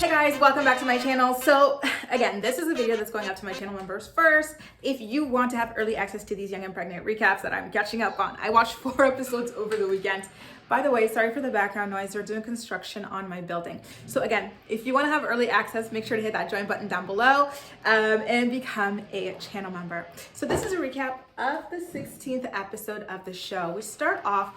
Hey guys, welcome back to my channel. So again, this is a video that's going out to my channel members first. If you want to have early access to these young and pregnant recaps that I'm catching up on, I watched 4 episodes over the weekend. By the way, sorry for the background noise. They're doing construction on my building. So again, if you want to have early access, make sure to hit that join button down below and become a channel member. So this is a recap of the 16th episode of the show. We start off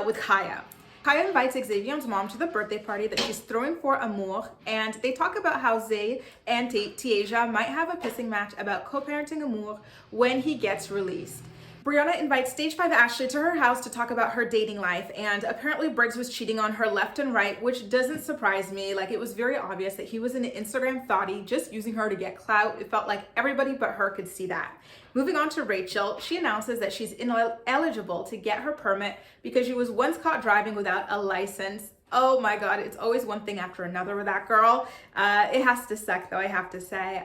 with Kaya. Kaya invites Xavier's mom to the birthday party that she's throwing for Amour, and they talk about how Zay and Tiaja might have a pissing match about co-parenting Amour when he gets released. Brianna invites Stage 5 Ashley to her house to talk about her dating life, and apparently Briggs was cheating on her left and right, which doesn't surprise me. Like, it was very obvious that he was an Instagram thotty just using her to get clout. It felt like everybody but her could see that. Moving on to Rachel, she announces that she's ineligible to get her permit because she was once caught driving without a license. Oh my God, it's always one thing after another with that girl. It has to suck though, I have to say.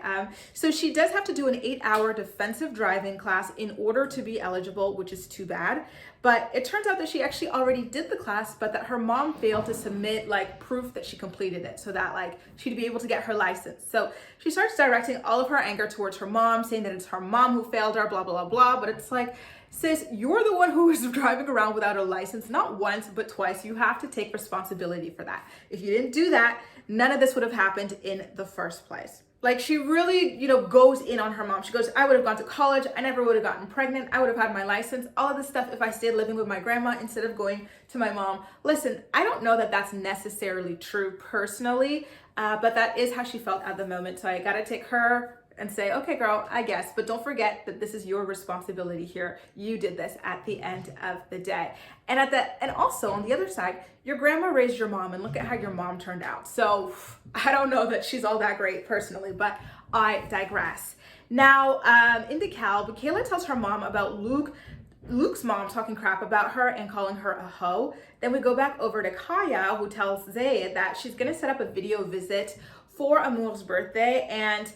So she does have to do an 8-hour defensive driving class in order to be eligible, which is too bad. But it turns out that she actually already did the class, but that her mom failed to submit like proof that she completed it so that like she'd be able to get her license. So she starts directing all of her anger towards her mom, saying that it's her mom who failed her, blah, blah, blah, blah. But it's like, sis, you're the one who was driving around without a license, not once, but twice. You have to take responsibility for that. If you didn't do that, none of this would have happened in the first place. Like, she really, goes in on her mom. She goes, I would have gone to college. I never would have gotten pregnant. I would have had my license. All of this stuff if I stayed living with my grandma instead of going to my mom. Listen, I don't know that that's necessarily true personally, but that is how she felt at the moment. So I got to take her and say, okay, girl, I guess, but don't forget that this is your responsibility here. You did this at the end of the day. And also on the other side, your grandma raised your mom, and look at how your mom turned out. So I don't know that she's all that great personally, but I digress. Now, in DeKalb, Kayla tells her mom about Luke's mom talking crap about her and calling her a hoe. Then we go back over to Kaya, who tells Zay that she's gonna set up a video visit for Amour's birthday, and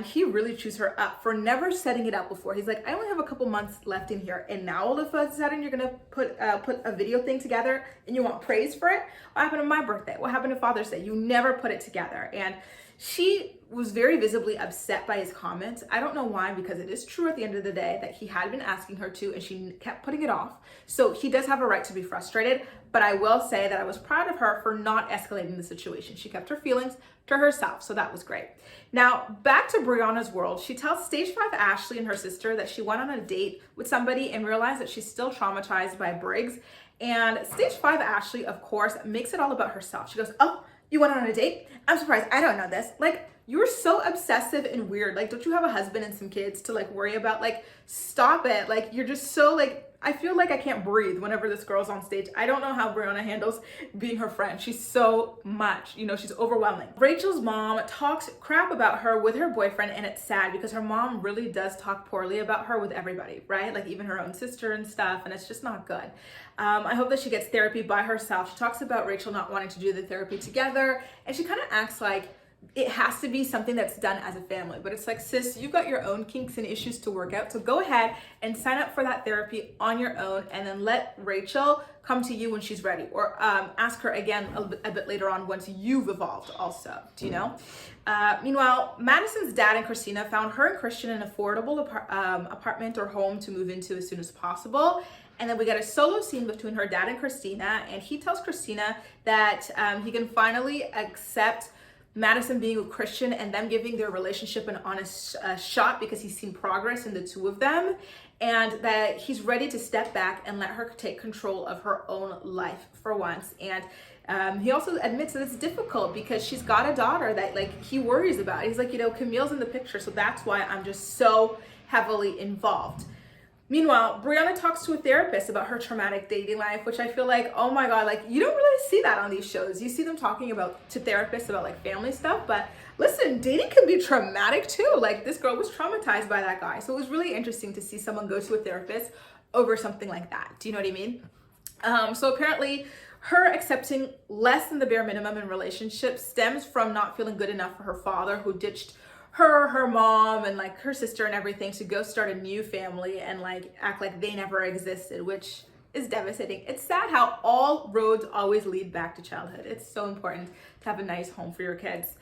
he really chews her up for never setting it up before. He's like, I only have a couple months left in here, and now all of a sudden you're gonna put a video thing together and you want praise for it? What happened to my birthday? What happened to Father's Day? You never put it together. And she was very visibly upset by his comments. I don't know why, because it is true at the end of the day that he had been asking her to, and she kept putting it off. So he does have a right to be frustrated, but I will say that I was proud of her for not escalating the situation. She kept her feelings to herself, so that was great. Now, back to Brianna's world. She tells Stage 5 Ashley and her sister that she went on a date with somebody and realized that she's still traumatized by Briggs. And Stage 5 Ashley, of course, makes it all about herself. She goes, oh, you went on a date? I'm surprised. I don't know this. Like, you're so obsessive and weird. Like, don't you have a husband and some kids to like worry about? Like, stop it. Like, you're just so like, I feel like I can't breathe whenever this girl's on stage. I don't know how Brianna handles being her friend. She's so much, she's overwhelming. Rachel's mom talks crap about her with her boyfriend, and it's sad because her mom really does talk poorly about her with everybody, right? Like even her own sister and stuff, and it's just not good. I hope that she gets therapy by herself. She talks about Rachel not wanting to do the therapy together, and she kind of acts like it has to be something that's done as a family. But it's like, sis, you've got your own kinks and issues to work out. So go ahead and sign up for that therapy on your own, and then let Rachel come to you when she's ready, or ask her again a bit later on once you've evolved also, do you know? Meanwhile, Madison's dad and Christina found her and Christian an affordable apartment or home to move into as soon as possible. And then we get a solo scene between her dad and Christina, and he tells Christina that he can finally accept Madison being a Christian and them giving their relationship an honest shot because he's seen progress in the two of them, and that he's ready to step back and let her take control of her own life for once. And he also admits that it's difficult because she's got a daughter that like he worries about. He's like, Camille's in the picture, so that's why I'm just so heavily involved. Meanwhile, Brianna talks to a therapist about her traumatic dating life, which I feel like, oh my God, like you don't really see that on these shows. You see them talking to therapists about like family stuff, but listen, dating can be traumatic too. Like this girl was traumatized by that guy. So it was really interesting to see someone go to a therapist over something like that. Do you know what I mean? So apparently her accepting less than the bare minimum in relationships stems from not feeling good enough for her father, who ditched her mom and like her sister and everything to go start a new family and like act like they never existed, which is devastating. It's sad how all roads always lead back to childhood. It's so important to have a nice home for your kids.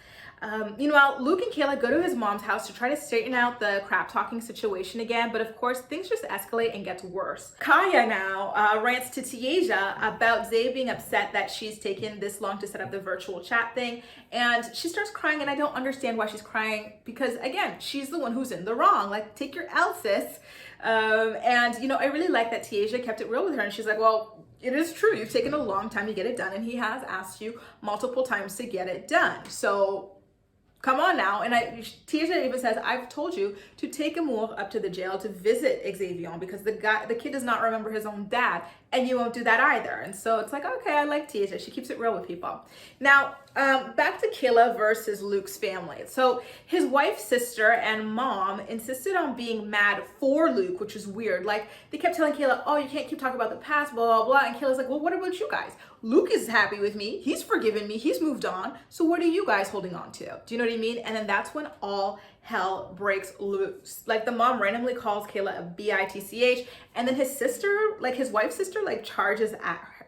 Meanwhile, Luke and Kayla go to his mom's house to try to straighten out the crap talking situation again, but of course things just escalate and gets worse. Kaya now rants to Tiaja about Zay being upset that she's taken this long to set up the virtual chat thing, and she starts crying, and I don't understand why she's crying, because again, she's the one who's in the wrong. Like, take your L, sis. I really like that Tiaja kept it real with her, and she's like, well, it is true, you've taken a long time to get it done, and he has asked you multiple times to get it done. So come on now. And Tiaja even says, I've told you to take Amour up to the jail to visit Xavier, because the kid does not remember his own dad, and you won't do that either. And so it's like, okay, I like Tiaja. She keeps it real with people. Now, back to Kayla versus Luke's family. So his wife's sister and mom insisted on being mad for Luke, which is weird. Like, they kept telling Kayla, oh, you can't keep talking about the past, blah, blah, blah. And Kayla's like, well, what about you guys? Luke is happy with me. He's forgiven me. He's moved on. So what are you guys holding on to? Do you know what I mean? And then that's when all hell breaks loose. Like, the mom randomly calls Kayla a bitch, and then his sister, like his wife's sister, like charges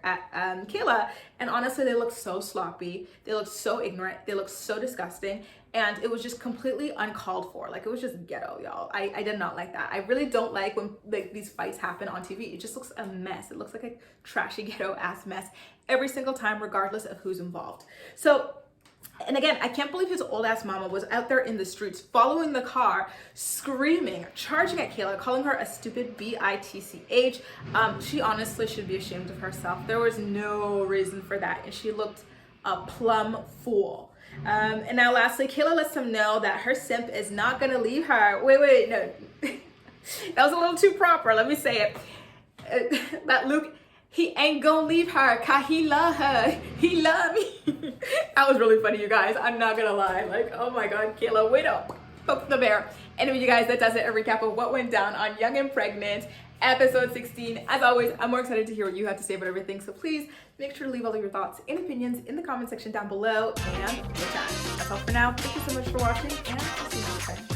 at Kayla, and honestly, they look so sloppy, they look so ignorant, they look so disgusting, and it was just completely uncalled for. Like, it was just ghetto, y'all. I did not like that. I really don't like when like these fights happen on TV. It just looks a mess. It looks like a trashy ghetto ass mess every single time, regardless of who's involved. So, and again, I can't believe his old ass mama was out there in the streets following the car, screaming, charging at Kayla, calling her a stupid bitch. She honestly should be ashamed of herself. There was no reason for that, and she looked a plumb fool. And now lastly, Kayla lets him know that her simp is not gonna leave her. Wait, no. That was a little too proper, let me say it. That Luke, he ain't gonna leave her, cause he love her. He love me. That was really funny, you guys. I'm not gonna lie. Like, oh my God, Kayla, way to poke the bear. Anyway, you guys, that does it. A recap of what went down on Young and Pregnant, episode 16. As always, I'm more excited to hear what you have to say about everything. So please make sure to leave all of your thoughts and opinions in the comment section down below, and we'll chat. That's all for now. Thank you so much for watching, and I'll see you next time.